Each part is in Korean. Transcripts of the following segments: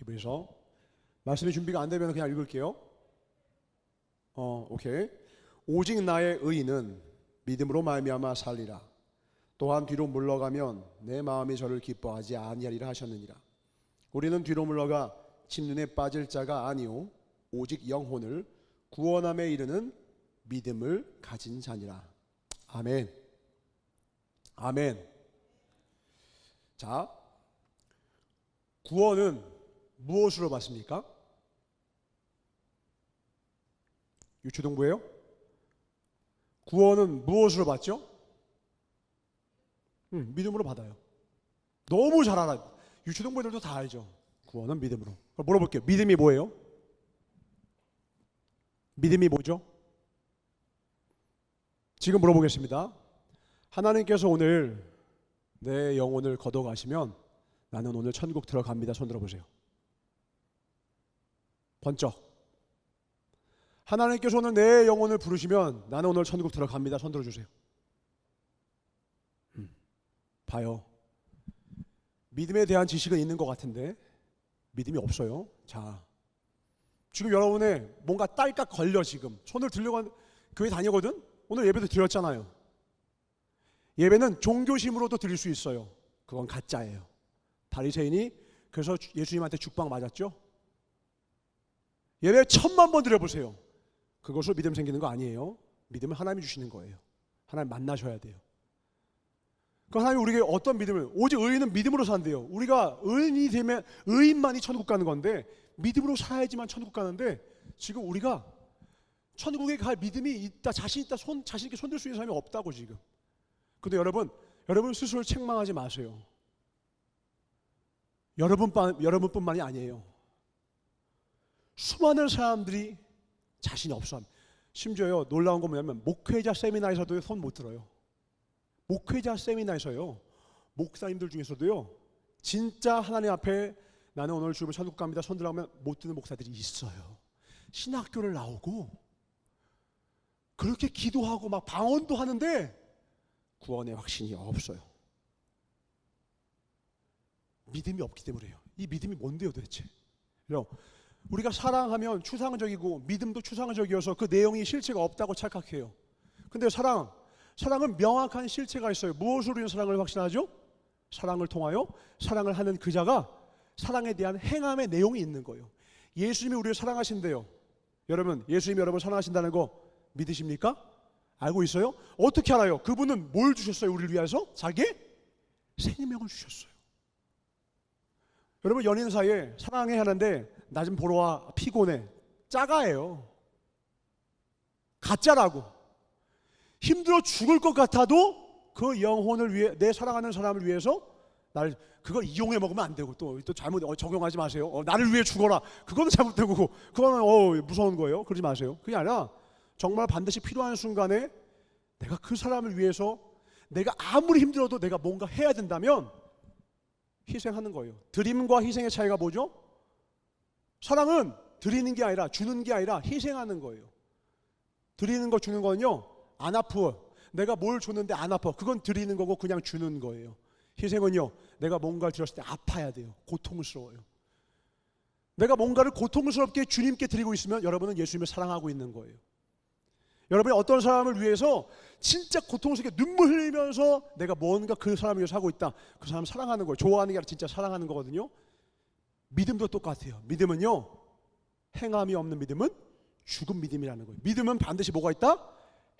그래서 말씀이 준비가 안 되면 그냥 읽을게요. 오케이. 오직 나의 의인은 믿음으로 말미암아 살리라. 또한 뒤로 물러가면 내 마음이 저를 기뻐하지 아니하리라 하셨느니라. 우리는 뒤로 물러가 침륜에 빠질 자가 아니오 오직 영혼을 구원함에 이르는 믿음을 가진 자니라. 아멘. 아멘. 자, 구원은 무엇으로 받습니까? 유초동부예요? 구원은 무엇으로 받죠? 믿음으로 받아요. 너무 잘 알아요. 유초동부들도 다 알죠. 구원은 믿음으로. 물어볼게요. 믿음이 뭐예요? 믿음이 뭐죠? 지금 물어보겠습니다. 하나님께서 오늘 내 영혼을 걷어가시면 나는 오늘 천국 들어갑니다. 손 들어보세요. 번쩍. 하나님께서 오늘 내 영혼을 부르시면 나는 오늘 천국 들어갑니다. 손 들어주세요. 봐요. 믿음에 대한 지식은 있는 것 같은데 믿음이 없어요. 자, 지금 여러분의 뭔가 딸깍 걸려. 지금 손을 들려고 하는 교회 다니거든. 오늘 예배도 드렸잖아요. 예배는 종교심으로도 드릴 수 있어요. 그건 가짜예요. 바리새인이 그래서 예수님한테 죽방 맞았죠. 예배 1000만 번 드려보세요. 그것으로 믿음 생기는 거 아니에요. 믿음은 하나님이 주시는 거예요. 하나님 만나셔야 돼요. 그 하나님이 우리에게 어떤 믿음을, 오직 의인은 믿음으로 산대요. 우리가 의인이 되면 의인만이 천국 가는 건데 믿음으로 살아야지만 천국 가는데 지금 우리가 천국에 갈 믿음이 있다, 자신 있다, 자신 있게 손들 수 있는 사람이 없다고 지금. 근데 여러분 스스로를 책망하지 마세요. 여러분뿐만이 아니에요. 수많은 사람들이 자신이 없어. 심지어요, 놀라운 건 뭐냐면 목회자 세미나에서도 손 못 들어요. 목회자 세미나에서요, 목사님들 중에서도요, 진짜 하나님 앞에 나는 오늘 주님을 천국 갑니다 손 들어가면 못 드는 목사들이 있어요. 신학교를 나오고 그렇게 기도하고 막 방언도 하는데 구원의 확신이 없어요. 믿음이 없기 때문에요. 이 믿음이 뭔데요 도대체? 우리가 사랑하면 추상적이고 믿음도 추상적이어서 그 내용이 실체가 없다고 착각해요. 근데 사랑은 명확한 실체가 있어요. 무엇으로 인한 사랑을 확신하죠? 사랑을 통하여 사랑을 하는 그 자가 사랑에 대한 행함의 내용이 있는 거예요. 예수님이 우리를 사랑하신대요. 여러분, 예수님이 여러분 사랑하신다는 거 믿으십니까? 알고 있어요? 어떻게 알아요? 그분은 뭘 주셨어요? 우리를 위해서? 자기의 생명을 주셨어요. 여러분, 연인 사이에 사랑해 하는데 나 좀 보러 와, 피곤해, 짜가예요. 가짜라고. 힘들어 죽을 것 같아도 그 영혼을 위해, 내 사랑하는 사람을 위해서 그걸 이용해 먹으면 안 되고 또 잘못 적용하지 마세요. 나를 위해 죽어라, 그거는 잘못된 거고, 그거는 무서운 거예요. 그러지 마세요. 그게 아니라 정말 반드시 필요한 순간에 내가 그 사람을 위해서 내가 아무리 힘들어도 내가 뭔가 해야 된다면 희생하는 거예요. 드림과 희생의 차이가 뭐죠? 사랑은 드리는 게 아니라 주는 게 아니라 희생하는 거예요. 드리는 거 주는 거는요, 안 아파. 내가 뭘 줬는데 안 아파. 그건 드리는 거고 그냥 주는 거예요. 희생은요, 내가 뭔가를 드렸을 때 아파야 돼요. 고통스러워요. 내가 뭔가를 고통스럽게 주님께 드리고 있으면 여러분은 예수님을 사랑하고 있는 거예요. 여러분이 어떤 사람을 위해서 진짜 고통스럽게 눈물 흘리면서 내가 뭔가 그 사람을 위해서 하고 있다, 그 사람을 사랑하는 거예요. 좋아하는 게 아니라 진짜 사랑하는 거거든요. 믿음도 똑같아요. 믿음은요, 행함이 없는 믿음은 죽은 믿음이라는 거예요. 믿음은 반드시 뭐가 있다?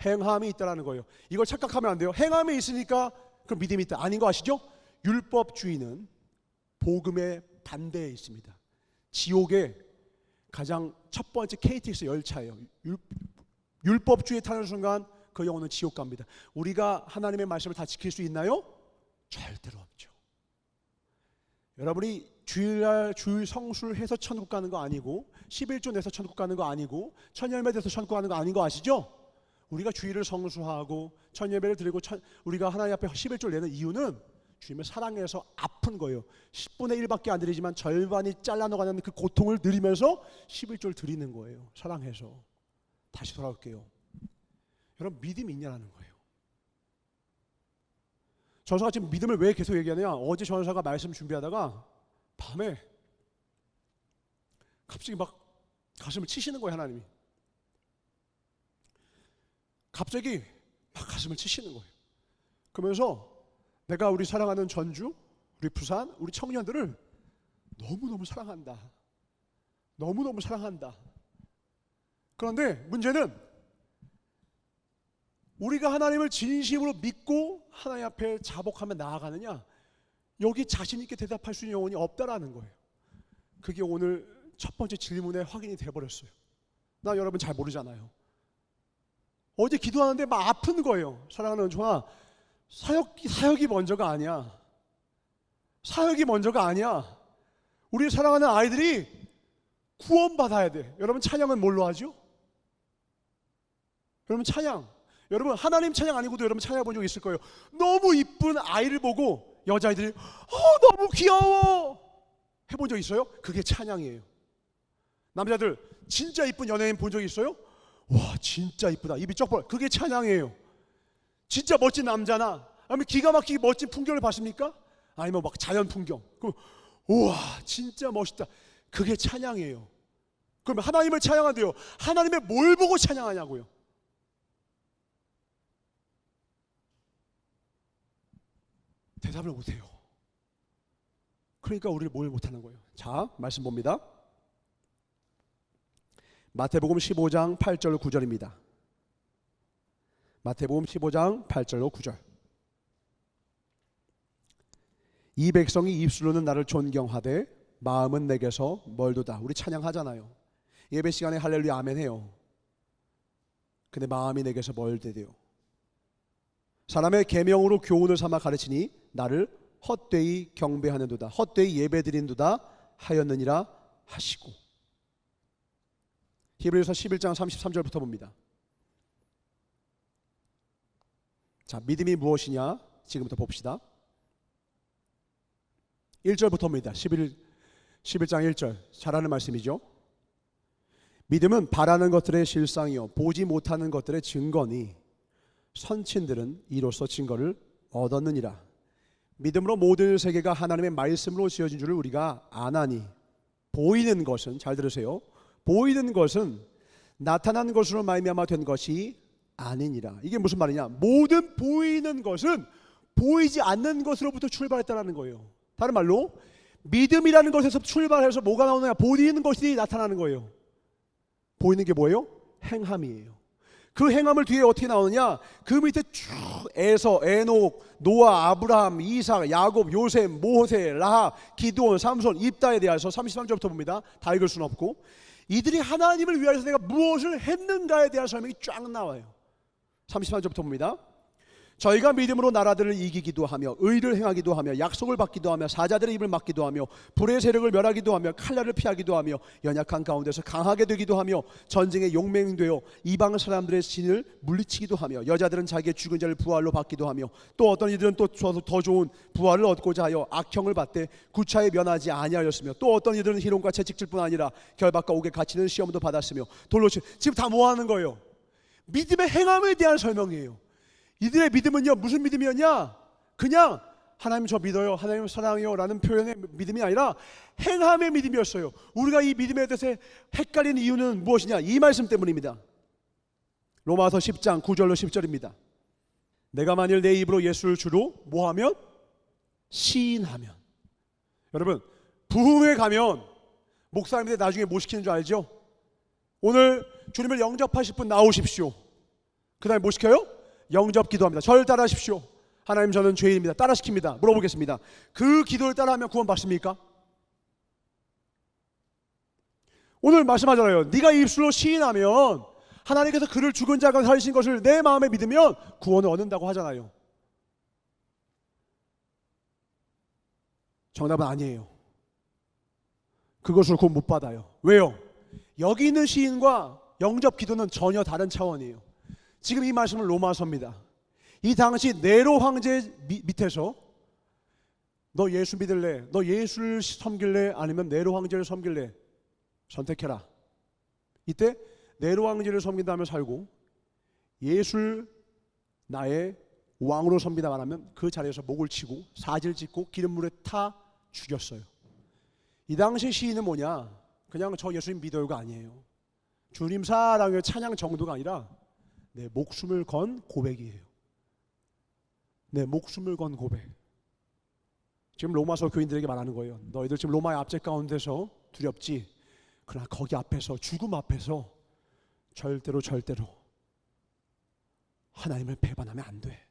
행함이 있다라는 거예요. 이걸 착각하면 안 돼요. 행함이 있으니까 그럼 믿음이 있다, 아닌 거 아시죠? 율법주의는 복음의 반대에 있습니다. 지옥의 가장 첫 번째 KTX 열차예요. 율법주의에 타는 순간 그 영혼은 지옥 갑니다. 우리가 하나님의 말씀을 다 지킬 수 있나요? 절대로 없죠. 여러분이 주일날 주일 성수를 해서 천국 가는 거 아니고, 11조 내서 천국 가는 거 아니고, 천열매 돼서 천국 가는 거 아닌 거 아시죠? 우리가 주일을 성수하고 천예배를 드리고 우리가 하나님 앞에 11조를 내는 이유는 주님의 사랑에서 아픈 거예요. 10분의 1밖에 안 드리지만 절반이 잘라나가는 그 고통을 누리면서 11조를 드리는 거예요. 사랑해서. 다시 돌아올게요. 여러분, 믿음이 있냐라는 거예요. 전사가 지금 믿음을 왜 계속 얘기하냐? 어제 전사가 말씀 준비하다가 밤에 갑자기 막 가슴을 치시는 거예요. 하나님이 갑자기 막 가슴을 치시는 거예요. 그러면서 내가 우리 사랑하는 전주, 우리 부산, 우리 청년들을 너무너무 사랑한다. 너무너무 사랑한다. 그런데 문제는 우리가 하나님을 진심으로 믿고 하나님 앞에 자복하며 나아가느냐, 여기 자신 있게 대답할 수 있는 영혼이 없다라는 거예요. 그게 오늘 첫 번째 질문에 확인이 돼버렸어요. 나 여러분 잘 모르잖아요. 어제 기도하는데 막 아픈 거예요. 사랑하는 은총아, 사역이 먼저가 아니야. 사역이 먼저가 아니야. 우리 사랑하는 아이들이 구원받아야 돼. 여러분 찬양은 뭘로 하죠? 여러분 찬양, 여러분 하나님 찬양 아니고도 여러분 찬양 본 적 있을 거예요. 너무 이쁜 아이를 보고 여자아이들이 너무 귀여워 해본 적 있어요? 그게 찬양이에요. 남자들 진짜 이쁜 연예인 본 적 있어요? 와 진짜 이쁘다, 입이 쩍 벌어. 그게 찬양이에요. 진짜 멋진 남자나 아니면 기가 막히게 멋진 풍경을 봤습니까? 아니면 막 자연 풍경, 그럼 우와 진짜 멋있다, 그게 찬양이에요. 그러면 하나님을 찬양한대요. 하나님의 뭘 보고 찬양하냐고요? 대답을 못해요. 그러니까 우리를 뭘 못하는 거예요. 자, 말씀 봅니다. 마태복음 15장 8절 9절입니다. 마태복음 15장 8절로 9절. 이 백성이 입술로는 나를 존경하되 마음은 내게서 멀도다. 우리 찬양하잖아요. 예배 시간에 할렐루야 아멘 해요. 근데 마음이 내게서 멀대대요. 사람의 계명으로 교훈을 삼아 가르치니 나를 헛되이 경배하는도다, 헛되이 예배드린도다 하였느니라 하시고. 히브리서 11장 33절부터 봅니다. 자, 믿음이 무엇이냐 지금부터 봅시다. 1절부터입니다. 11장 1절 잘하는 말씀이죠. 믿음은 바라는 것들의 실상이요 보지 못하는 것들의 증거니 선친들은 이로써 증거를 얻었느니라. 믿음으로 모든 세계가 하나님의 말씀으로 지어진 줄을 우리가 아나니 보이는 것은, 잘 들으세요, 보이는 것은 나타난 것으로 말미암아 된 것이 아니니라. 이게 무슨 말이냐? 모든 보이는 것은 보이지 않는 것으로부터 출발했다는 거예요. 다른 말로 믿음이라는 것에서 출발해서 뭐가 나오느냐? 보이는 것이 나타나는 거예요. 보이는 게 뭐예요? 행함이에요. 그 행함을 뒤에 어떻게 나오느냐? 그 밑에 쭉 에서, 에녹, 노아, 아브라함, 이삭, 야곱, 요셉, 모세, 라합, 기드온, 삼손, 입다에 대해서 33절부터 봅니다. 다 읽을 수는 없고 이들이 하나님을 위하여서 내가 무엇을 했는가에 대한 설명이 쫙 나와요. 33절부터 봅니다. 저희가 믿음으로 나라들을 이기기도 하며 의를 행하기도 하며 약속을 받기도 하며 사자들의 입을 막기도 하며 불의 세력을 멸하기도 하며 칼날을 피하기도 하며 연약한 가운데서 강하게 되기도 하며 전쟁에 용맹되어 이방 사람들의 진을 물리치기도 하며 여자들은 자기의 죽은 자를 부활로 받기도 하며 또 어떤 이들은 또 더 좋은 부활을 얻고자 하여 악형을 받되 구차에 면하지 아니하였으며 또 어떤 이들은 희롱과 채찍질뿐 아니라 결박과 옥에 갇히는 시험도 받았으며 돌로 치. 지금 다 모아하는 거예요. 믿음의 행함에 대한 설명이에요. 이들의 믿음은요 무슨 믿음이었냐? 그냥 하나님 저 믿어요, 하나님 사랑해요 라는 표현의 믿음이 아니라 행함의 믿음이었어요. 우리가 이 믿음에 대해서 헷갈리는 이유는 무엇이냐? 이 말씀 때문입니다. 로마서 10장 9절로 10절입니다. 내가 만일 내 입으로 예수를 주로 뭐하면? 시인하면. 여러분 부흥회 가면 목사님들 나중에 뭐 시키는 줄 알죠? 오늘 주님을 영접하실 분 나오십시오. 그 다음에 뭐 시켜요? 영접 기도합니다. 저를 따라하십시오. 하나님 저는 죄인입니다. 따라시킵니다. 물어보겠습니다. 그 기도를 따라하면 구원 받습니까? 오늘 말씀하잖아요. 네가 입술로 시인하면 하나님께서 그를 죽은 자가 살리신 것을 내 마음에 믿으면 구원을 얻는다고 하잖아요. 정답은 아니에요. 그것으로 구원 못 받아요. 왜요? 여기 있는 시인과 영접 기도는 전혀 다른 차원이에요. 지금 이 말씀은 로마서입니다. 이 당시 네로 황제 밑에서 너 예수 믿을래? 너 예수를 섬길래? 아니면 네로 황제를 섬길래? 선택해라. 이때 네로 황제를 섬긴다며 살고 예수를 나의 왕으로 섬기다 말하면 그 자리에서 목을 치고 사질 짓고 기름물에 타 죽였어요. 이 당시 시인은 뭐냐? 그냥 저 예수님 믿어요가 아니에요. 주님 사랑의 찬양 정도가 아니라 내 목숨을 건 고백이에요. 내 목숨을 건 고백. 지금 로마서 교인들에게 말하는 거예요. 너희들 지금 로마의 압제 가운데서 두렵지. 그러나 거기 앞에서, 죽음 앞에서 절대로 하나님을 배반하면 안 돼.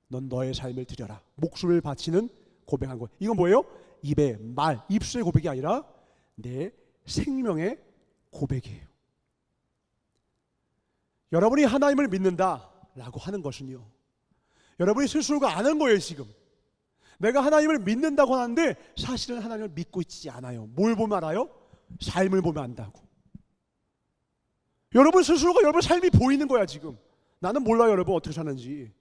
넌 너의 삶을 드려라. 목숨을 바치는 고백한 거예요. 이건 뭐예요? 입의 말, 입술의 고백이 아니라 내 생명의 고백이에요. 여러분이 하나님을 믿는다라고 하는 것은요, 여러분이 스스로가 아는 거예요. 지금 내가 하나님을 믿는다고 하는데 사실은 하나님을 믿고 있지 않아요. 뭘 보면 알아요? 삶을 보면 안다고. 여러분 스스로가 여러분 삶이 보이는 거야. 지금 나는 몰라요. 여러분 어떻게 사는지.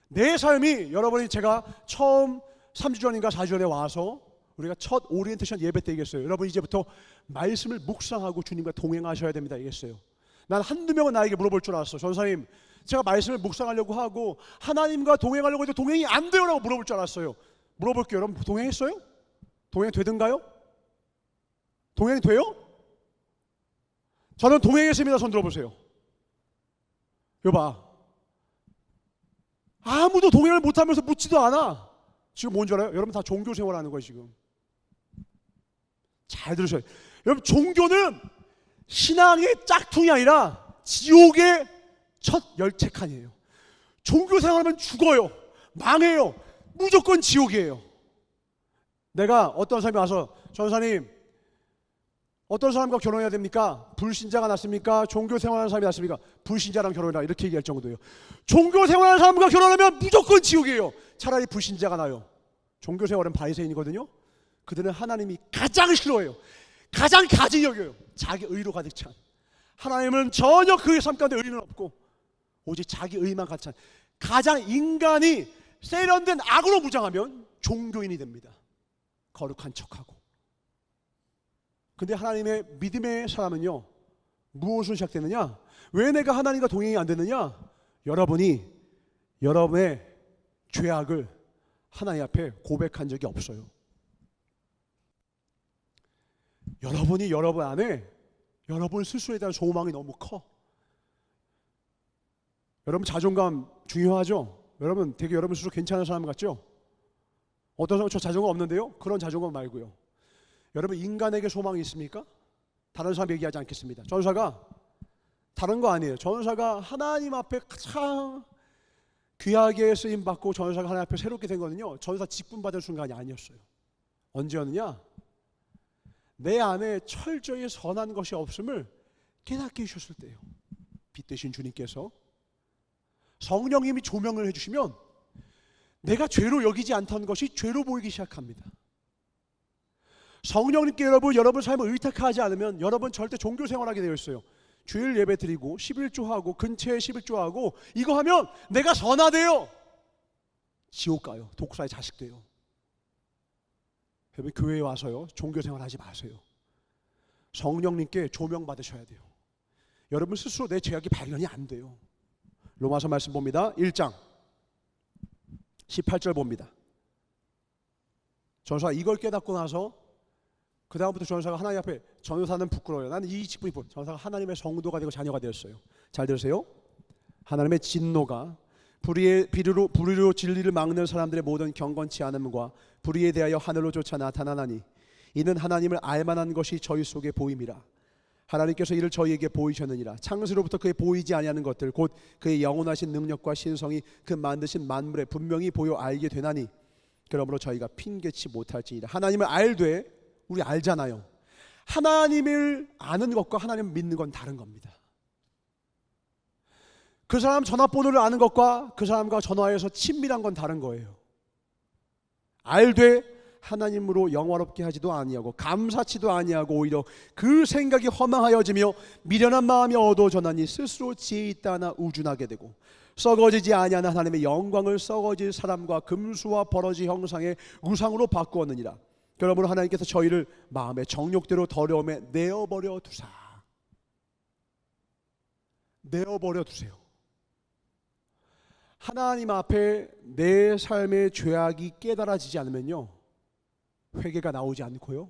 내 삶이, 여러분이 제가 처음 3주 전인가 4주 전에 와서 우리가 첫 오리엔테이션 예배 때 얘기했어요. 여러분 이제부터 말씀을 묵상하고 주님과 동행하셔야 됩니다 얘기했어요. 난 한두 명은 나에게 물어볼 줄 알았어. 전사님, 제가 말씀을 묵상하려고 하고 하나님과 동행하려고 해도 동행이 안 돼요 라고 물어볼 줄 알았어요. 물어볼게요. 여러분 동행했어요? 동행되든가요? 동행돼요? 저는 동행했습니다. 손 들어보세요. 여봐, 아무도 동행을 못하면서 묻지도 않아. 지금 뭔지 알아요? 여러분 다 종교 생활하는 거예요. 지금 잘 들으셔요. 여러분 종교는 신앙의 짝퉁이 아니라 지옥의 첫 열쇠칸이에요. 종교 생활하면 죽어요. 망해요. 무조건 지옥이에요. 내가 어떤 사람이 와서, 전사님 어떤 사람과 결혼해야 됩니까? 불신자가 낫습니까? 종교 생활하는 사람이 낫습니까? 불신자랑 결혼해라 이렇게 얘기할 정도예요. 종교 생활하는 사람과 결혼하면 무조건 지옥이에요. 차라리 불신자가 나요. 종교 생활은 바리새인이거든요. 그들은 하나님이 가장 싫어해요. 가장 가지 여겨요. 자기 의로 가득 찬. 하나님은 전혀 그의 삶 가운데 의는 없고 오직 자기 의만 가득 찬, 가장 인간이 세련된 악으로 무장하면 종교인이 됩니다. 거룩한 척하고. 근데 하나님의 믿음의 사람은요, 무엇으로 시작되느냐? 왜 내가 하나님과 동행이 안 되느냐? 여러분이 여러분의 죄악을 하나님 앞에 고백한 적이 없어요. 여러분이 여러분 안에 여러분 스스로에 대한 소망이 너무 커. 여러분 자존감 중요하죠? 여러분 되게 여러분 스스로 괜찮은 사람 같죠? 어떤 사람은 저 자존감 없는데요? 그런 자존감 말고요. 여러분 인간에게 소망이 있습니까? 다른 사람 얘기하지 않겠습니다. 전사가 다른 거 아니에요. 전사가 하나님 앞에 가장 귀하게 쓰임받고 전사가 하나님 앞에 새롭게 된 거는요, 전사 직분받은 순간이 아니었어요. 언제였느냐? 내 안에 철저히 선한 것이 없음을 깨닫게 해주셨을 때예요. 빛 대신 주님께서 성령님이 조명을 해주시면 내가 죄로 여기지 않던 것이 죄로 보이기 시작합니다. 성령님께 여러분 삶을 의탁하지 않으면 여러분 절대 종교 생활하게 되어 있어요. 주일 예배 드리고 11조하고 근처에 11조하고 이거 하면 내가 선하대요. 지옥 가요. 독사의 자식 돼요. 여러분 교회에 와서요, 종교 생활하지 마세요. 성령님께 조명 받으셔야 돼요. 여러분 스스로 내 죄악이 발견이 안 돼요. 로마서 말씀 봅니다. 1장 18절 봅니다. 전사가 이걸 깨닫고 나서 그 다음부터 전사가 하나님 앞에, 전사는 부끄러워요. 나는 이 직분이 부끄러워요. 전사가 하나님의 성도가 되고 자녀가 되었어요. 잘 들으세요. 하나님의 진노가 불의로 진리를 막는 사람들의 모든 경건치 않음과 불의에 대하여 하늘로 쫓아 나타나나니 이는 하나님을 알만한 것이 저희 속에 보임이라. 하나님께서 이를 저희에게 보이셨느니라. 창세로부터 그의 보이지 아니하는 것들 곧 그의 영원하신 능력과 신성이 그 만드신 만물에 분명히 보여 알게 되나니 그러므로 저희가 핑계치 못할지니라. 하나님을 알되, 우리 알잖아요. 하나님을 아는 것과 하나님을 믿는 건 다른 겁니다. 그 사람 전화번호를 아는 것과 그 사람과 전화해서 친밀한 건 다른 거예요. 알되 하나님으로 영화롭게 하지도 아니하고 감사치도 아니하고 오히려 그 생각이 허망하여지며 미련한 마음이 어두워져나니 스스로 지혜 있다 하나 우준하게 되고 썩어지지 아니하는 하나님의 영광을 썩어질 사람과 금수와 버러지 형상의 우상으로 바꾸었느니라. 그러므로 하나님께서 저희를 마음의 정욕대로 더러움에 내어버려 두사. 내어버려 두세요. 하나님 앞에 내 삶의 죄악이 깨달아지지 않으면요, 회개가 나오지 않고요,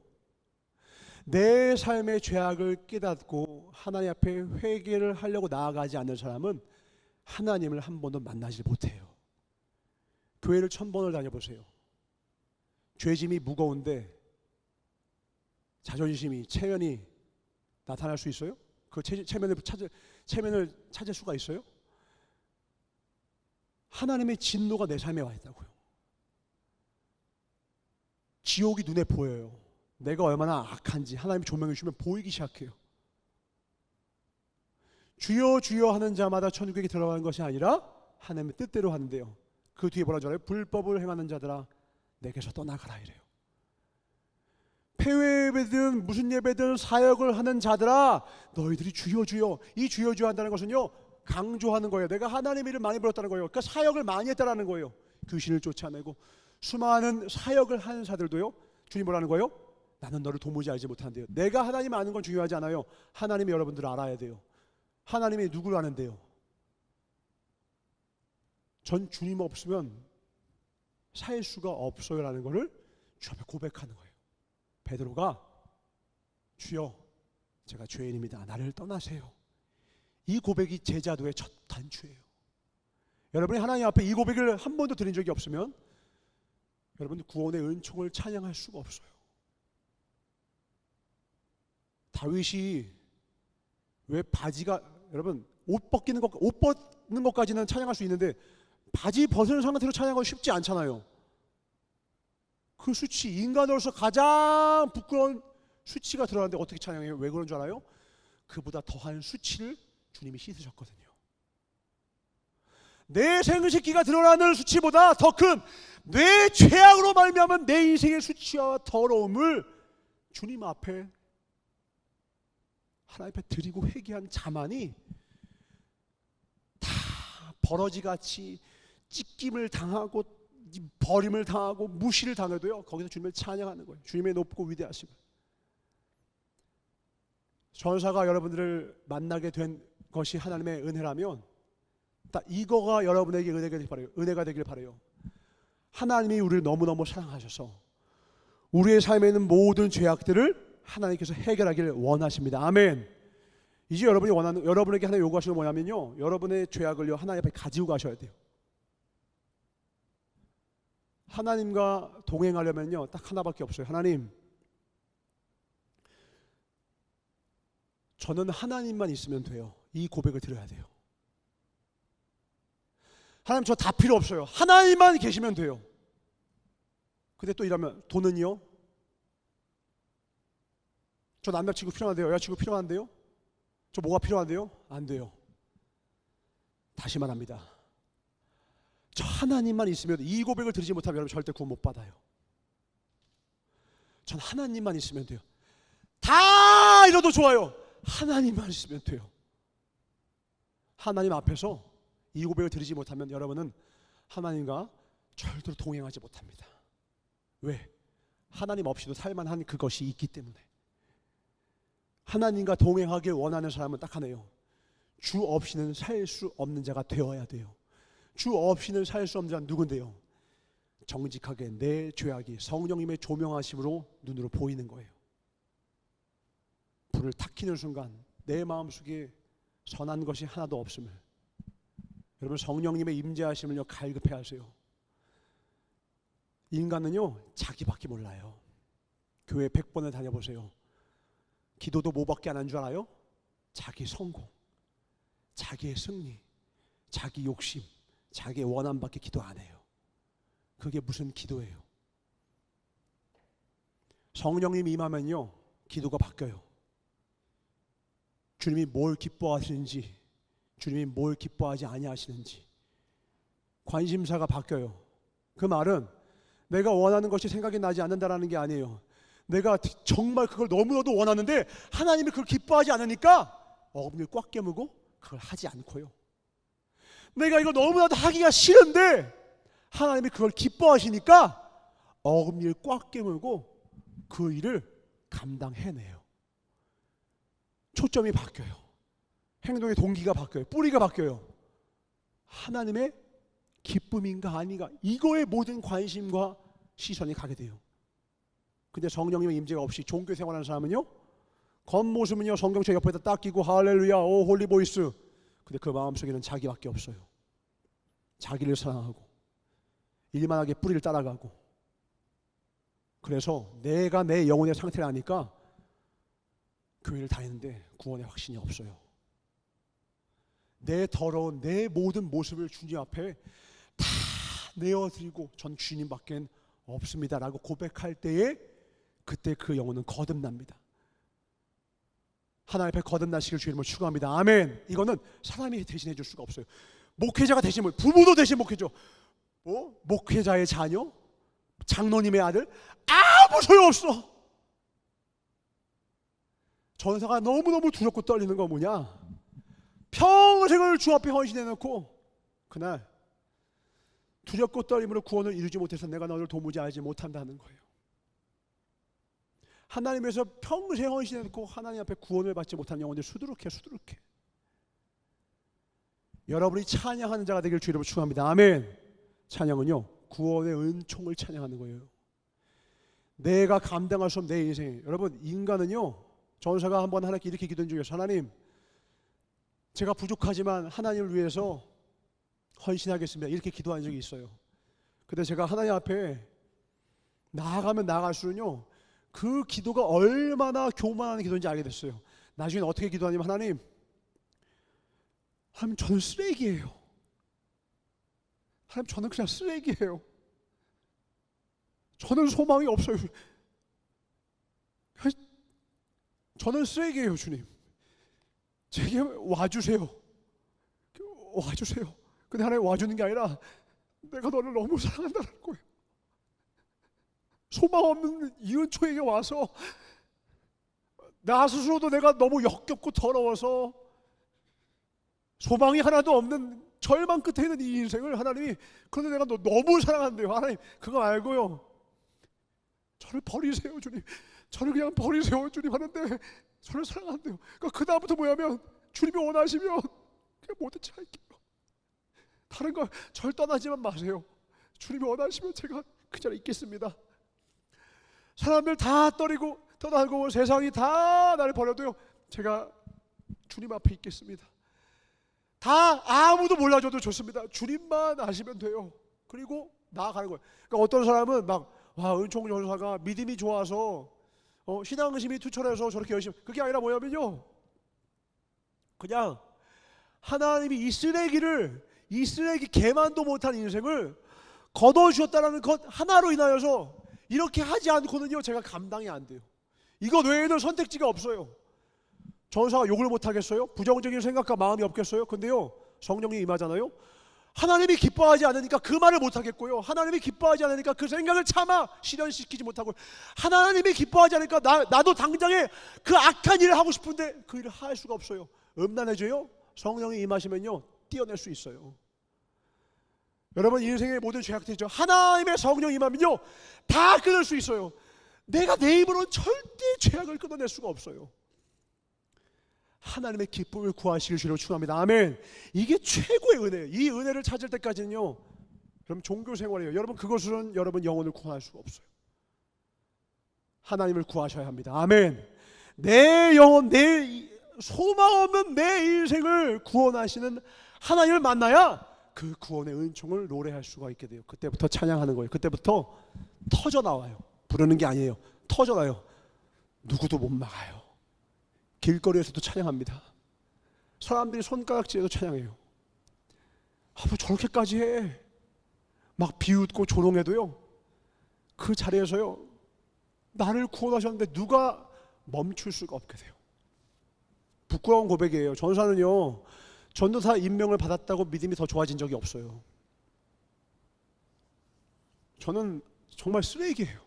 내 삶의 죄악을 깨닫고 하나님 앞에 회개를 하려고 나아가지 않는 사람은 하나님을 한 번도 만나지 못해요. 교회를 1000번을 다녀보세요. 죄짐이 무거운데 자존심이, 체면이 나타날 수 있어요? 그 체면을 찾을 수가 있어요? 하나님의 진노가 내 삶에 와 있다고요. 지옥이 눈에 보여요. 내가 얼마나 악한지 하나님이 조명해 주시면 보이기 시작해요. 주여 주여 하는 자마다 천국에 들어가는 것이 아니라 하나님의 뜻대로 하는데요. 그 뒤에 뭐라 하잖아요? 불법을 행하는 자들아 내게서 떠나가라 이래요. 폐회 예배든 무슨 예배든 사역을 하는 자들아 너희들이 주여 주여, 이 주여 주여 한다는 것은요 강조하는 거예요. 내가 하나님의 일을 많이 벌였다는 거예요. 그러니까 사역을 많이 했다는 거예요. 귀신을 쫓아내고 수많은 사역을 하는 자들도요 주님 뭐라는 거예요? 나는 너를 도무지 알지 못한대요. 내가 하나님 아는 건 중요하지 않아요. 하나님이 여러분들을 알아야 돼요. 하나님이 누구를 아는데요? 전 주님 없으면 살 수가 없어요 라는 것을 주 앞에 고백하는 거예요. 베드로가 주여 제가 죄인입니다. 나를 떠나세요. 이 고백이 제자도의 첫 단추예요. 여러분이 하나님 앞에 이 고백을 한 번도 드린 적이 없으면 여러분 구원의 은총을 찬양할 수가 없어요. 다윗이 왜 바지가 여러분 옷 벗는 것까지는 찬양할 수 있는데 바지 벗은 상태로 찬양하기 쉽지 않잖아요. 그 수치, 인간으로서 가장 부끄러운 수치가 드러나는데 어떻게 찬양해요? 왜 그런 줄 알아요? 그보다 더한 수치를 주님이 씻으셨거든요. 내 생식기가 드러나는 수치보다 더 큰 내 죄악으로 말미암은 내 인생의 수치와 더러움을 주님 앞에 하나님 앞에 드리고 회개한 자만이 다 버러지같이 찢김을 당하고 버림을 당하고 무시를 당해도요 거기서 주님을 찬양하는 거예요. 주님의 높고 위대하심을. 전사가 여러분들을 만나게 된 것이 하나님의 은혜라면 딱 이거가 여러분에게 은혜가 되길 바라요. 하나님이 우리를 너무너무 사랑하셔서 우리의 삶에 있는 모든 죄악들을 하나님께서 해결하기를 원하십니다. 아멘. 이제 여러분에게 하나 요구하시는 건 뭐냐면요, 여러분의 죄악을요 하나님 앞에 가지고 가셔야 돼요. 하나님과 동행하려면요 딱 하나밖에 없어요. 하나님, 저는 하나님만 있으면 돼요. 이 고백을 드려야 돼요. 하나님 저 다 필요 없어요. 하나님만 계시면 돼요. 근데 또 이러면 돈은요? 저 남자친구 필요한데요? 여자친구 필요한데요? 저 뭐가 필요한데요? 안 돼요. 다시 말합니다. 저 하나님만 있으면 이 고백을 드리지 못하면 여러분 절대 구원 못 받아요. 전 하나님만 있으면 돼요. 다 이뤄도 좋아요. 하나님만 있으면 돼요. 하나님 앞에서 이 고백을 드리지 못하면 여러분은 하나님과 절대로 동행하지 못합니다. 왜? 하나님 없이도 살만한 그것이 있기 때문에. 하나님과 동행하길 원하는 사람은 딱 하나예요. 주 없이는 살 수 없는 자가 되어야 돼요. 주 없이는 살 수 없는 자는 누군데요? 정직하게 내 죄악이 성령님의 조명하심으로 눈으로 보이는 거예요. 불을 탁 켜는 순간 내 마음속에 선한 것이 하나도 없음을, 여러분 성령님의 임재하심을요 갈급해 하세요. 인간은요 자기밖에 몰라요. 교회 100번을 다녀보세요. 기도도 뭐밖에 안 한 줄 알아요? 자기 성공, 자기의 승리, 자기 욕심, 자기의 원함밖에 기도 안 해요. 그게 무슨 기도예요? 성령님이 임하면요 기도가 바뀌어요. 주님이 뭘 기뻐하시는지, 주님이 뭘 기뻐하지 아니하시는지 관심사가 바뀌어요. 그 말은 내가 원하는 것이 생각이 나지 않는다라는 게 아니에요. 내가 정말 그걸 너무나도 원하는데 하나님이 그걸 기뻐하지 않으니까 어금니를 꽉 깨물고 그걸 하지 않고요. 내가 이걸 너무나도 하기가 싫은데 하나님이 그걸 기뻐하시니까 어금니를 꽉 깨물고 그 일을 감당해내요. 초점이 바뀌어요. 행동의 동기가 바뀌어요. 뿌리가 바뀌어요. 하나님의 기쁨인가 아닌가, 이거에 모든 관심과 시선이 가게 돼요. 근데 성령님의 임재가 없이 종교 생활하는 사람은요, 겉모습은요 성경책 옆에다 딱 끼고 할렐루야 오 홀리보이스, 근데 그 마음속에는 자기밖에 없어요. 자기를 사랑하고 일만하게 뿌리를 따라가고. 그래서 내가 내 영혼의 상태를 아니까 교회를 다니는데 구원의 확신이 없어요. 내 더러운 내 모든 모습을 주님 앞에 다 내어드리고 전 주님밖엔 없습니다라고 고백할 때에 그때 그 영혼은 거듭납니다. 하나님 앞에 거듭나시길 주님을 축원합니다. 아멘. 이거는 사람이 대신해 줄 수가 없어요. 목회자가 대신, 부모도 대신 목회죠. 목회자의 자녀, 장로님의 아들, 아무 소용없어. 전사가 너무너무 두렵고 떨리는 건 뭐냐? 평생을 주 앞에 헌신해놓고 그날 두렵고 떨림으로 구원을 이루지 못해서 내가 너를 도무지 알지 못한다는 거예요. 하나님에서 평생 헌신해놓고 하나님 앞에 구원을 받지 못한 영혼들 수두룩해. 여러분이 찬양하는 자가 되길 주님으로 축원합니다. 아멘. 찬양은요 구원의 은총을 찬양하는 거예요. 내가 감당할 수 없는 내 인생. 여러분 인간은요, 전사가 한번 하나님께 이렇게 기도한 적이 있어요. 하나님, 제가 부족하지만 하나님을 위해서 헌신하겠습니다. 이렇게 기도한 적이 있어요. 근데 제가 하나님 앞에 나아가면 나아갈수록요 그 기도가 얼마나 교만한 기도인지 알게 됐어요. 나중에 어떻게 기도하냐면, 하나님 저는 쓰레기예요. 하나님 저는 그냥 쓰레기예요. 저는 소망이 없어요. 저는 쓰레기예요. 주님 제게 와주세요. 근데 하나님 와주는 게 아니라 내가 너를 너무 사랑한다는 거예요. 소망 없는 이은초에게 와서 나 스스로도 내가 너무 역겹고 더러워서 소망이 하나도 없는 절망 끝에 있는 이 인생을 하나님이, 그런데 내가 너 너무 사랑한대요. 하나님 그거 알고요 저를 버리세요 주님. 저를 그냥 버리세요 주님 하는데 저를 사랑한대요. 그러니까 그 다음부터 뭐냐면, 주님이 원하시면 그냥 모든 차 할게요. 다른 거 절 떠나지만 마세요. 주님이 원하시면 제가 그 자리에 있겠습니다. 사람들 다 떠나고 세상이 다 나를 버려도요 제가 주님 앞에 있겠습니다. 다 아무도 몰라줘도 좋습니다. 주님만 아시면 돼요. 그리고 나아가는 거예요. 그러니까 어떤 사람은 은총 전사가 믿음이 좋아서 신앙심이 투철해서 저렇게 열심히, 그게 아니라 뭐냐면요, 그냥 하나님이 이 쓰레기 개만도 못한 인생을 거둬주셨다는 것 하나로 인하여서 이렇게 하지 않고는요 제가 감당이 안 돼요. 이것 외에는 선택지가 없어요. 전사가 욕을 못하겠어요? 부정적인 생각과 마음이 없겠어요? 근데요 성령이 임하잖아요. 하나님이 기뻐하지 않으니까 그 말을 못하겠고요, 하나님이 기뻐하지 않으니까 그 생각을 참아 실현시키지 못하고, 하나님이 기뻐하지 않으니까 나도 당장에 그 악한 일을 하고 싶은데 그 일을 할 수가 없어요. 음란해져요? 성령이 임하시면요 띄어낼 수 있어요. 여러분 인생의 모든 죄악들이죠, 하나님의 성령이 임하면요 다 끊을 수 있어요. 내가 내 힘으로는 절대 죄악을 끊어낼 수가 없어요. 하나님의 기쁨을 구하시길 주로 축원합니다. 아멘. 이게 최고의 은혜예요. 이 은혜를 찾을 때까지는요 그럼 종교 생활이에요. 여러분 그것으로는 여러분 영혼을 구할 수가 없어요. 하나님을 구하셔야 합니다. 아멘. 내 영혼, 내 소망 없는 내 인생을 구원하시는 하나님을 만나야 그 구원의 은총을 노래할 수가 있게 돼요. 그때부터 찬양하는 거예요. 그때부터 터져 나와요. 부르는 게 아니에요. 터져 나요. 누구도 못 막아요. 길거리에서도 찬양합니다. 사람들이 손가락질해도 찬양해요. 뭐 저렇게까지 해. 막 비웃고 조롱해도요 그 자리에서요 나를 구원하셨는데 누가 멈출 수가 없게 돼요. 부끄러운 고백이에요. 전사는요 전도사 임명을 받았다고 믿음이 더 좋아진 적이 없어요. 저는 정말 쓰레기예요.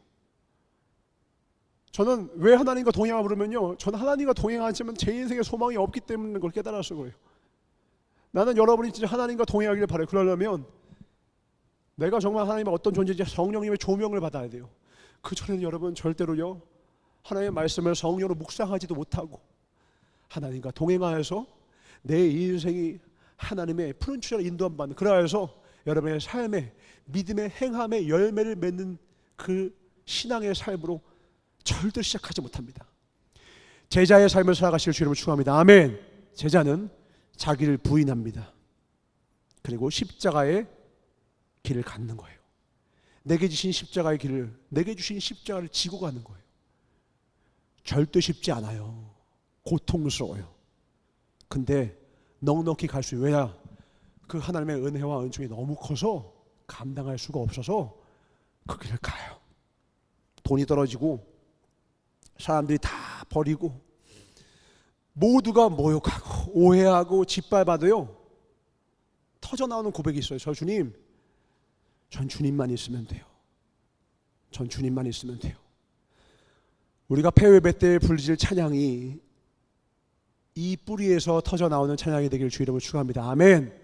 저는 왜 하나님과 동행하고 그러면요, 저는 하나님과 동행하지만 제 인생에 소망이 없기 때문에 그걸 깨달았을 거예요. 나는 여러분이 진짜 하나님과 동행하기를 바라요. 그러려면 내가 정말 하나님의 어떤 존재인지 성령님의 조명을 받아야 돼요. 그 전에는 여러분 절대로요 하나님의 말씀을 성령으로 묵상하지도 못하고 하나님과 동행하여서 내 인생이 하나님의 푸른 추자로 인도함받는, 그러하여서 여러분의 삶에 믿음의 행함의 열매를 맺는 그 신앙의 삶으로 절대 시작하지 못합니다. 제자의 삶을 살아가실 주 이름을 축원합니다. 아멘. 제자는 자기를 부인합니다. 그리고 십자가의 길을 갖는 거예요. 내게 주신 십자가의 길을, 내게 주신 십자가를 지고 가는 거예요. 절대 쉽지 않아요. 고통스러워요. 근데 넉넉히 갈 수 있어요. 왜냐? 그 하나님의 은혜와 은총이 너무 커서 감당할 수가 없어서 그 길을 가요. 돈이 떨어지고 사람들이 다 버리고 모두가 모욕하고 오해하고 짓밟아도요, 터져나오는 고백이 있어요. 전 주님만 있으면 돼요. 전 주님만 있으면 돼요. 우리가 폐회배 때 부르짖을 찬양이 이 뿌리에서 터져나오는 찬양이 되기를 주 이름으로 축원합니다. 아멘.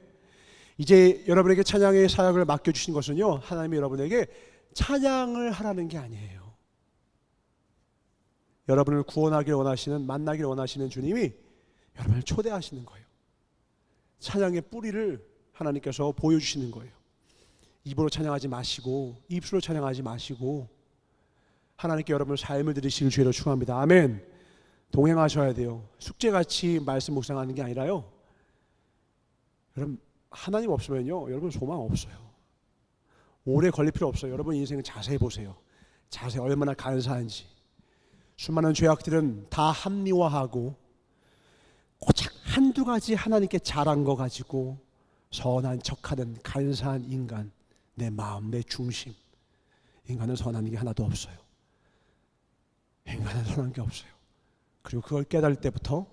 이제 여러분에게 찬양의 사역을 맡겨주신 것은요, 하나님이 여러분에게 찬양을 하라는 게 아니에요. 여러분을 구원하길 원하시는, 만나길 원하시는 주님이 여러분을 초대하시는 거예요. 찬양의 뿌리를 하나님께서 보여주시는 거예요. 입으로 찬양하지 마시고, 입술로 찬양하지 마시고, 하나님께 여러분의 삶을 드리시길 주로 축원합니다. 아멘. 동행하셔야 돼요. 숙제같이 말씀 묵상하는 게 아니라요, 여러분 하나님 없으면요, 여러분 소망 없어요. 오래 걸릴 필요 없어요. 여러분 인생 자세히 보세요. 자세히 얼마나 간사한지. 수많은 죄악들은 다 합리화하고 고작 한두 가지 하나님께 잘한 거 가지고 선한 척하는 간사한 인간, 내 마음, 내 중심. 인간은 선한 게 하나도 없어요. 인간은 선한 게 없어요. 그리고 그걸 깨달을 때부터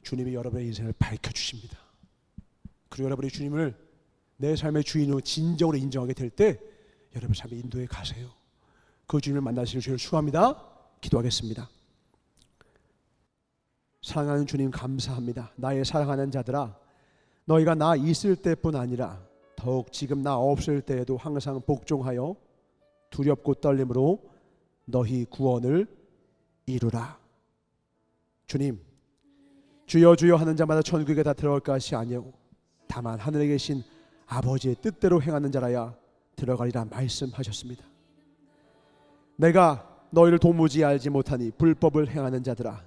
주님이 여러분의 인생을 밝혀주십니다. 그리고 여러분이 주님을 내 삶의 주인으로 진정으로 인정하게 될 때 여러분 삶의 인도에 가세요. 그 주님을 만나시는 주님을 축원합니다. 기도하겠습니다. 사랑하는 주님 감사합니다. 나의 사랑하는 자들아, 너희가 나 있을 때뿐 아니라 더욱 지금 나 없을 때에도 항상 복종하여 두렵고 떨림으로 너희 구원을 이루라. 주님, 주여 주여 하는 자마다 천국에 다 들어갈 것이 아니오 다만 하늘에 계신 아버지의 뜻대로 행하는 자라야 들어가리라 말씀하셨습니다. 내가 너희를 도무지 알지 못하니 불법을 행하는 자들아,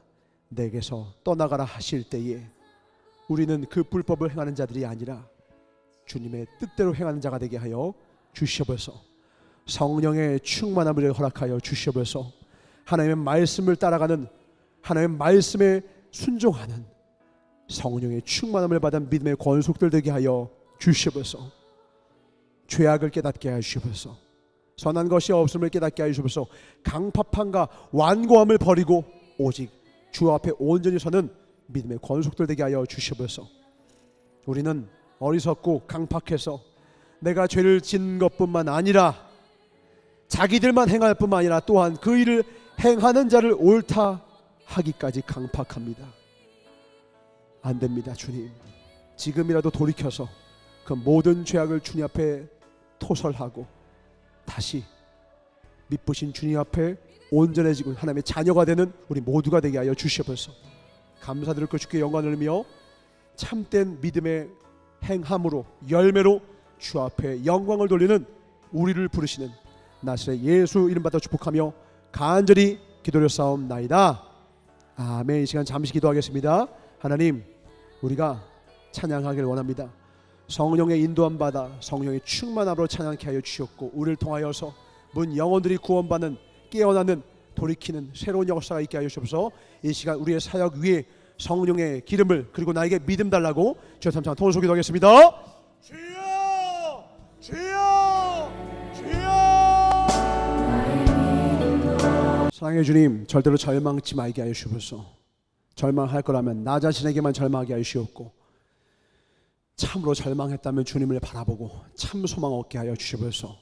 내게서 떠나가라 하실 때에 우리는 그 불법을 행하는 자들이 아니라 주님의 뜻대로 행하는 자가 되게 하여 주시옵소서. 성령의 충만함을 허락하여 주시옵소서. 하나님의 말씀을 따라가는, 하나님의 말씀에 순종하는 성령의 충만함을 받은 믿음의 권속들 되게 하여 주시옵소서. 죄악을 깨닫게 하여 주시옵소서. 선한 것이 없음을 깨닫게 하여 주시옵소서. 강팍함과 완고함을 버리고 오직 주 앞에 온전히 서는 믿음의 권속들 되게 하여 주시옵소서. 우리는 어리석고 강팍해서 내가 죄를 짓는 것뿐만 아니라 자기들만 행할 뿐만 아니라 또한 그 일을 행하는 자를 옳다 하기까지 강팍합니다. 안 됩니다. 주님, 지금이라도 돌이켜서 그 모든 죄악을 주님 앞에 토설하고 다시 미쁘신 주님 앞에 온전해지고 하나님의 자녀가 되는 우리 모두가 되게 하여 주시옵소서. 감사드리고 주께 영광을 돌리며 참된 믿음의 행함으로 열매로 주 앞에 영광을 돌리는 우리를 부르시는 나사렛 예수 이름 받아 축복하며 간절히 기도드렸사옵나이다. 아멘. 이 시간 잠시 기도하겠습니다. 하나님, 우리가 찬양하기를 원합니다. 성령의 인도함 받아 성령의 충만함으로 찬양케 하여 주셨고, 우리를 통하여서 문 영혼들이 구원받는, 깨어나는, 돌이키는 새로운 역사가 있게 하여 주옵소서. 이 시간 우리의 사역 위에 성령의 기름을, 그리고 나에게 믿음 달라고 주여 삼창 통을 기도하겠습니다. 주여, 주여, 주여. 사랑의 주님, 절대로 절망치 말게 하여 주옵소서. 절망할 거라면 나 자신에게만 절망하게 하여 주옵고, 참으로 절망했다면 주님을 바라보고 참 소망 얻게 하여 주시옵소서.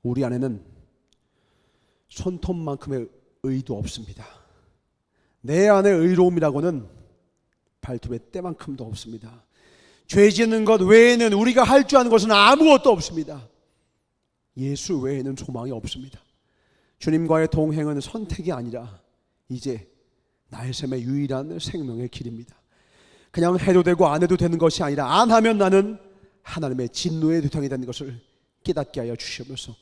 우리 안에는 손톱만큼의 의도 없습니다. 내 안에 의로움이라고는 발톱의 때만큼도 없습니다. 죄 짓는 것 외에는 우리가 할 줄 아는 것은 아무것도 없습니다. 예수 외에는 소망이 없습니다. 주님과의 동행은 선택이 아니라 이제 나의 삶의 유일한 생명의 길입니다. 그냥 해도 되고 안 해도 되는 것이 아니라 안 하면 나는 하나님의 진노의 대상이 되는 것을 깨닫게 하여 주시옵소서.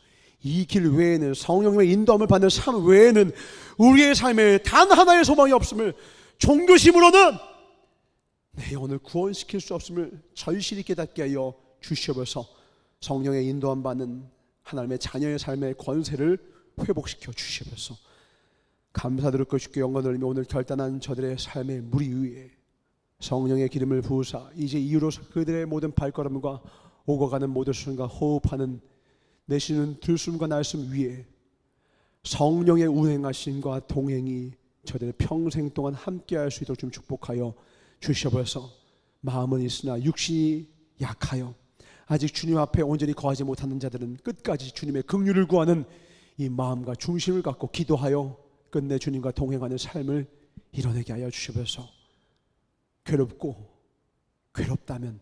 이 길 외에는, 성령님의 인도함을 받는 삶 외에는 우리의 삶에 단 하나의 소망이 없음을, 종교심으로는 내 영혼을 구원시킬 수 없음을 절실히 깨닫게 하여 주시옵소서. 성령의 인도함 받는 하나님의 자녀의 삶의 권세를 회복시켜 주시옵소서. 감사드릴 것이고 영광 돌리며 오늘 결단한 저들의 삶의 무리 위에 성령의 기름을 부으사 이제 이후로서 그들의 모든 발걸음과 오고 가는 모든 순간 호흡하는 내쉬는 들숨과 날숨 위에 성령의 운행하심과 동행이 저들의 평생 동안 함께할 수 있도록 좀 축복하여 주시옵소서. 마음은 있으나 육신이 약하여 아직 주님 앞에 온전히 거하지 못하는 자들은 끝까지 주님의 긍휼을 구하는 이 마음과 중심을 갖고 기도하여 끝내 주님과 동행하는 삶을 이뤄내게 하여 주시옵소서. 괴롭다면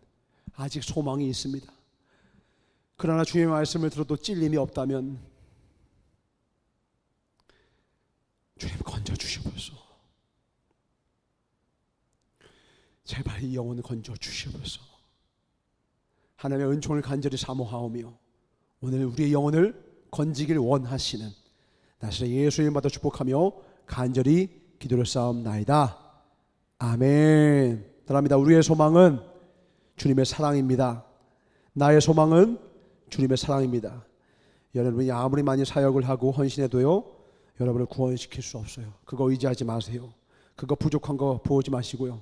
아직 소망이 있습니다. 그러나 주님의 말씀을 들어도 찔림이 없다면 주님 건져 주시옵소서. 제발 이 영혼을 건져 주시옵소서. 하나님의 은총을 간절히 사모하오며 오늘 우리의 영혼을 건지길 원하시는 나시렛 예수님 받아 축복하며 간절히 기도를 쌓옵나이다. 아멘. 따라합니다. 우리의 소망은 주님의 사랑입니다. 나의 소망은 주님의 사랑입니다. 여러분이 아무리 많이 사역을 하고 헌신해도요, 여러분을 구원시킬 수 없어요. 그거 의지하지 마세요. 그거 부족한 거 보지 마시고요.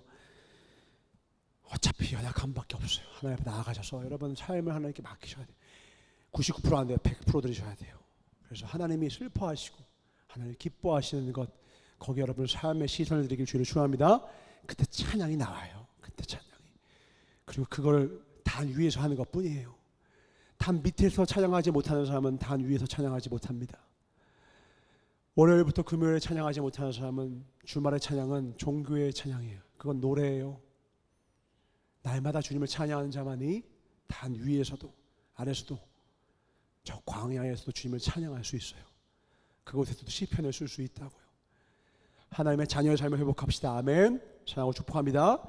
어차피 연약한 밖에 없어요. 하나님 앞에 나아가셔서 여러분 삶을 하나님께 맡기셔야 돼요. 99% 안 돼요. 100% 드리셔야 돼요. 그래서 하나님이 슬퍼하시고 하나님 기뻐하시는 것, 거기 여러분 삶의 시선을 드리길 주를 축원합니다. 그때 찬양이 나와요. 그때 찬양이. 그리고 그걸 단 위에서 하는 것 뿐이에요. 단 밑에서 찬양하지 못하는 사람은 단 위에서 찬양하지 못합니다. 월요일부터 금요일에 찬양하지 못하는 사람은 주말의 찬양은 종교의 찬양이에요. 그건 노래예요. 날마다 주님을 찬양하는 자만이 단 위에서도 아래서도 저 광야에서도 주님을 찬양할 수 있어요. 그곳에서도 시편을 쓸 수 있다고요. 하나님의 자녀의 삶을 회복합시다. 아멘. 사랑하고 축복합니다.